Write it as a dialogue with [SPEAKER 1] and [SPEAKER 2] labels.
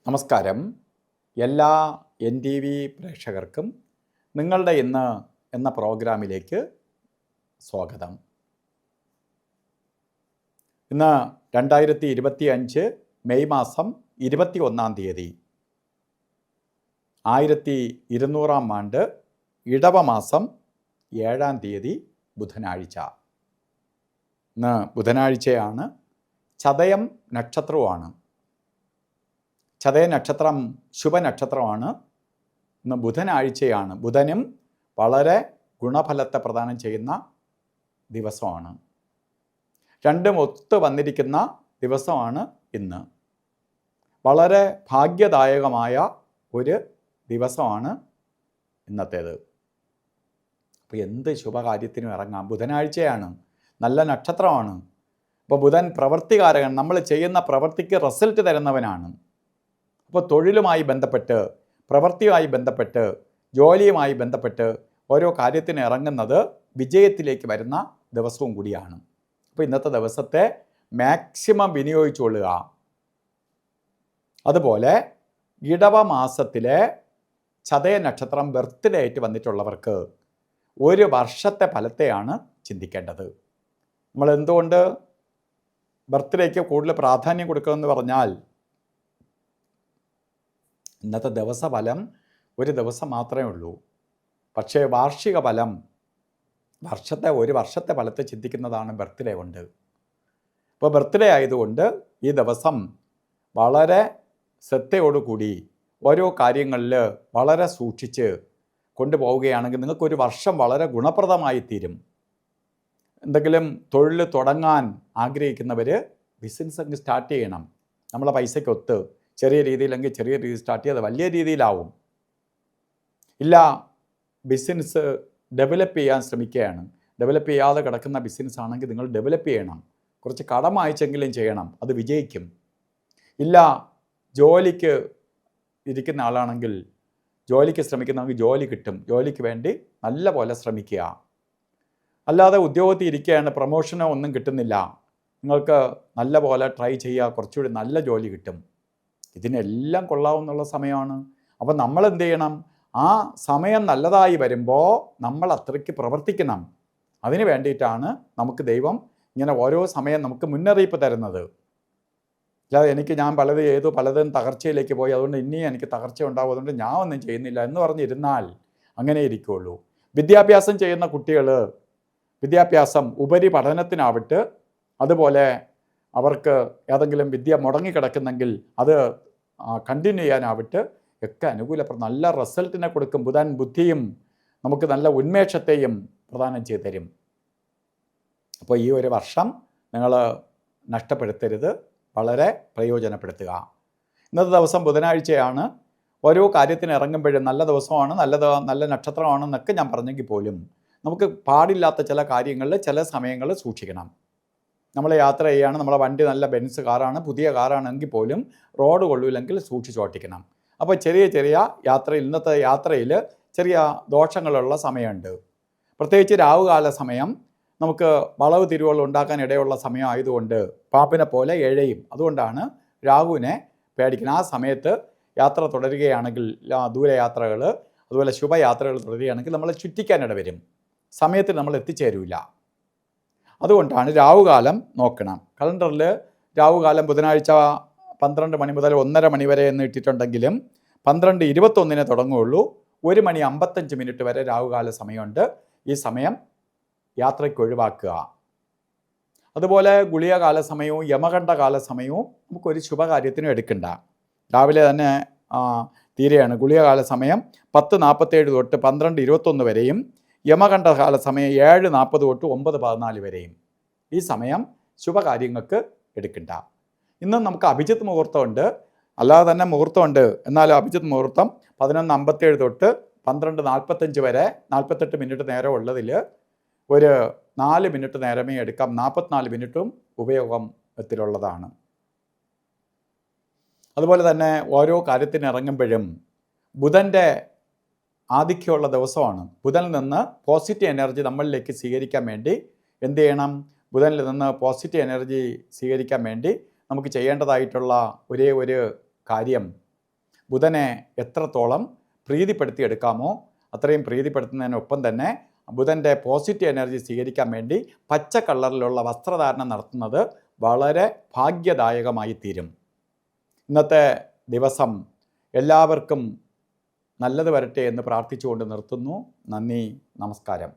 [SPEAKER 1] നമസ്കാരം. എല്ലാ NTV പ്രേക്ഷകർക്കും നിങ്ങളുടെ ഇന്ന് എന്ന പ്രോഗ്രാമിലേക്ക് സ്വാഗതം. ഇന്ന് 2025 മെയ് മാസം 21-ാം തീയതി 1200-ാം ആണ്ട് ഇടവ മാസം 7-ാം തീയതി ബുധനാഴ്ച. ഇന്ന് ബുധനാഴ്ചയാണ്. ചതയം നക്ഷത്രവുമാണ്. ചതയ നക്ഷത്രം ശുഭനക്ഷത്രമാണ്. ഇന്ന് ബുധനാഴ്ചയാണ്. ബുധനും വളരെ ഗുണഫലത്തെ പ്രദാനം ചെയ്യുന്ന ദിവസമാണ്. രണ്ടും ഒത്തു വന്നിരിക്കുന്ന ദിവസമാണ് ഇന്ന്. വളരെ ഭാഗ്യദായകമായ ഒരു ദിവസമാണ് ഇന്നത്തേത്. അപ്പോൾ എന്ത് ശുഭകാര്യത്തിനും ഇറങ്ങാം. ബുധനാഴ്ചയാണ്, നല്ല നക്ഷത്രമാണ്. അപ്പോൾ ബുധൻ പ്രവൃത്തികാരകൻ, നമ്മൾ ചെയ്യുന്ന പ്രവൃത്തിക്ക് റിസൾട്ട് തരുന്നവനാണ്. അപ്പോൾ തൊഴിലുമായി ബന്ധപ്പെട്ട്, പ്രവൃത്തിയുമായി ബന്ധപ്പെട്ട്, ജോലിയുമായി ബന്ധപ്പെട്ട് ഓരോ കാര്യത്തിന് ഇറങ്ങുന്നത് വിജയത്തിലേക്ക് വരുന്ന ദിവസവും കൂടിയാണ്. അപ്പോൾ ഇന്നത്തെ ദിവസത്തെ മാക്സിമം വിനിയോഗിച്ചുകൊള്ളുക. അതുപോലെ ഇടവ മാസത്തിലെ ചതയ നക്ഷത്രം ബർത്ത്ഡേ ആയിട്ട് വന്നിട്ടുള്ളവർക്ക് ഒരു വർഷത്തെ ഫലത്തെയാണ് ചിന്തിക്കേണ്ടത്. നമ്മൾ എന്തുകൊണ്ട് ബർത്ത്ഡേക്ക് കൂടുതൽ പ്രാധാന്യം കൊടുക്കുമെന്ന് പറഞ്ഞാൽ, ഇന്നത്തെ ദിവസഫലം ഒരു ദിവസം മാത്രമേ ഉള്ളൂ. പക്ഷേ വാർഷിക ഫലം, ഒരു വർഷത്തെ ഫലത്തെ ചിന്തിക്കുന്നതാണ് ബർത്ത്ഡേ കൊണ്ട്. ഇപ്പോൾ ബർത്ത്ഡേ ആയതുകൊണ്ട് ഈ ദിവസം വളരെ ശ്രദ്ധയോടുകൂടി ഓരോ കാര്യങ്ങളിൽ വളരെ സൂക്ഷിച്ച് കൊണ്ടുപോവുകയാണെങ്കിൽ നിങ്ങൾക്കൊരു വർഷം വളരെ ഗുണപ്രദമായി തീരും. എന്തെങ്കിലും തൊഴിൽ തുടങ്ങാൻ ആഗ്രഹിക്കുന്നവർ ബിസിനസ് അങ്ങ് സ്റ്റാർട്ട് ചെയ്യണം. നമ്മളെ പൈസയ്ക്കൊത്ത് ചെറിയ രീതിയിലെങ്കിൽ ചെറിയ രീതിയിൽ സ്റ്റാർട്ട് ചെയ്ത് വലിയ രീതിയിലാവും. ഇല്ല, ബിസിനസ് ഡെവലപ്പ് ചെയ്യാൻ ശ്രമിക്കുകയാണ്. ഡെവലപ്പ് ചെയ്യാതെ കിടക്കുന്ന ബിസിനസ് ആണെങ്കിൽ നിങ്ങൾ ഡെവലപ്പ് ചെയ്യണം. കുറച്ച് കടം വാങ്ങിച്ചെങ്കിലും ചെയ്യണം, അത് വിജയിക്കും. ഇല്ല, ജോലിക്ക് ഇരിക്കുന്ന ആളാണെങ്കിൽ, ജോലിക്ക് ശ്രമിക്കുന്നവർക്ക് ജോലി കിട്ടും. ജോലിക്ക് വേണ്ടി നല്ല പോലെ ശ്രമിക്കുക. അല്ലാതെ ഉദ്യോഗത്തിൽ ഇരിക്കുകയാണ്, പ്രൊമോഷനോ ഒന്നും കിട്ടുന്നില്ല, നിങ്ങൾക്ക് നല്ല പോലെ ട്രൈ ചെയ്യുക, കുറച്ചുകൂടി നല്ല ജോലി കിട്ടും. ഇതിനെല്ലാം കൊള്ളാവുന്നുള്ള സമയമാണ്. അപ്പോൾ നമ്മൾ എന്ത് ചെയ്യണം? ആ സമയം നല്ലതായി വരുമ്പോൾ നമ്മൾ അത്രയ്ക്ക് പ്രവർത്തിക്കണം. അതിന് വേണ്ടിയിട്ടാണ് നമുക്ക് ദൈവം ഇങ്ങനെ ഓരോ സമയം നമുക്ക് മുന്നറിയിപ്പ് തരുന്നത്. അല്ലാതെ ഞാൻ പലത് ചെയ്തു, പലതും തകർച്ചയിലേക്ക് പോയി, അതുകൊണ്ട് ഇനി എനിക്ക് തകർച്ച ഉണ്ടാവും, അതുകൊണ്ട് ഞാൻ ഒന്നും ചെയ്യുന്നില്ല എന്ന് പറഞ്ഞിരുന്നാൽ അങ്ങനെ ഇരിക്കുകയുള്ളൂ. വിദ്യാഭ്യാസം ചെയ്യുന്ന കുട്ടികൾ വിദ്യാഭ്യാസം ഉപരിപഠനത്തിനാവട്ടെ, അതുപോലെ അവർക്ക് ഏതെങ്കിലും വിദ്യ മുടങ്ങിക്കിടക്കുന്നെങ്കിൽ അത് കണ്ടിന്യൂ ചെയ്യാനാവട്ടെ, ഒക്കെ അനുകൂലപ്രദം നല്ല റിസൾട്ടിനെ കൊടുക്കും. ബുധൻ ബുദ്ധിയും നമുക്ക് നല്ല ഉന്മേഷത്തെയും പ്രദാനം ചെയ്തു തരും. അപ്പോൾ ഈ ഒരു വർഷം നിങ്ങൾ നഷ്ടപ്പെടുത്തരുത്, വളരെ പ്രയോജനപ്പെടുത്തുക. ഇന്നത്തെ ദിവസം ബുധനാഴ്ചയാണ്. ഓരോ കാര്യത്തിന് ഇറങ്ങുമ്പോഴും നല്ല ദിവസമാണ്, നല്ല നക്ഷത്രമാണെന്നൊക്കെ ഞാൻ പറഞ്ഞെങ്കിൽ പോലും നമുക്ക് പാടില്ലാത്ത ചില കാര്യങ്ങളിൽ ചില സമയങ്ങളിൽ സൂക്ഷിക്കണം. നമ്മൾ യാത്ര ചെയ്യുകയാണ്, നമ്മളെ വണ്ടി നല്ല ബെൻസ് കാറാണ്, പുതിയ കാറാണെങ്കിൽ പോലും റോഡ് കൊള്ളൂല്ലെങ്കിൽ സൂക്ഷിച്ച് ഓട്ടിക്കണം. അപ്പോൾ ചെറിയ ഇന്നത്തെ യാത്രയിൽ ചെറിയ ദോഷങ്ങളുള്ള സമയമുണ്ട്. പ്രത്യേകിച്ച് രാവുകാല സമയം നമുക്ക് വളവ് തിരിവുകൾ ഉണ്ടാക്കാൻ ഇടയുള്ള സമയം ആയതുകൊണ്ട് പാപ്പിനെ പോലെ എഴയും. അതുകൊണ്ടാണ് രാഹുവിനെ പേടിക്കുന്നത്. ആ സമയത്ത് യാത്ര തുടരുകയാണെങ്കിൽ, ദൂരയാത്രകൾ അതുപോലെ ശുഭയാത്രകൾ തുടരുകയാണെങ്കിൽ നമ്മളെ ചുറ്റിക്കാനിട വരും, സമയത്ത് നമ്മൾ എത്തിച്ചേരില്ല. അതുകൊണ്ടാണ് രാവുകാലം നോക്കണം. കലണ്ടറിൽ രാവുകാലം ബുധനാഴ്ച 12 മണി മുതൽ 1:30 മണി വരെ എന്ന് ഇട്ടിട്ടുണ്ടെങ്കിലും 12:21 തുടങ്ങുകയുള്ളൂ. 1:55 വരെ രാവുകാല സമയമുണ്ട്. ഈ സമയം യാത്രയ്ക്ക് ഒഴിവാക്കുക. അതുപോലെ ഗുളികകാല സമയവും യമകണ്ഠകാല സമയവും നമുക്കൊരു ശുഭകാര്യത്തിനും എടുക്കണ്ട. രാവിലെ തന്നെ തീരെയാണ്. ഗുളികകാല സമയം 10:47 തൊട്ട് 12:21 വരെയും, യമകണ്ഠകാല സമയം 7:40 തൊട്ട് 9:14 വരെയും. ഈ സമയം ശുഭകാര്യങ്ങൾക്ക് എടുക്കണ്ട. ഇന്ന് നമുക്ക് അഭിജിത്ത് മുഹൂർത്തമുണ്ട്, അല്ലാതെ തന്നെ മുഹൂർത്തമുണ്ട്. എന്നാലും അഭിജിത്ത് മുഹൂർത്തം 11:57 തൊട്ട് 12:45 വരെ 48 മിനിറ്റ് നേരം ഉള്ളതിൽ ഒരു 4 മിനിറ്റ് നേരമേ എടുക്കാം. 44 മിനിറ്റും ഉപയോഗത്തിലുള്ളതാണ്. അതുപോലെ തന്നെ ഓരോ കാര്യത്തിന് ഇറങ്ങുമ്പോഴും ബുധൻ്റെ ആധിക്യമുള്ള ദിവസമാണ്. ബുധനിൽ നിന്ന് പോസിറ്റീവ് എനർജി നമ്മളിലേക്ക് സ്വീകരിക്കാൻ വേണ്ടി എന്ത് ചെയ്യണം? ബുധനിൽ നിന്ന് പോസിറ്റീവ് എനർജി സ്വീകരിക്കാൻ വേണ്ടി നമുക്ക് ചെയ്യേണ്ടതായിട്ടുള്ള ഒരേ ഒരു കാര്യം ബുധനെ എത്രത്തോളം പ്രീതിപ്പെടുത്തിയെടുക്കാമോ അത്രയും പ്രീതിപ്പെടുത്തുന്നതിനൊപ്പം തന്നെ ബുധൻ്റെ പോസിറ്റീവ് എനർജി സ്വീകരിക്കാൻ വേണ്ടി പച്ച കളറിലുള്ള വസ്ത്രധാരണം നടത്തുന്നത് വളരെ ഭാഗ്യദായകമായി തീരും. ഇന്നത്തെ ദിവസം എല്ലാവർക്കും നല്ലത് വരട്ടെ എന്ന് പ്രാർത്ഥിച്ചുകൊണ്ട് നിർത്തുന്നു. നന്ദി, നമസ്കാരം.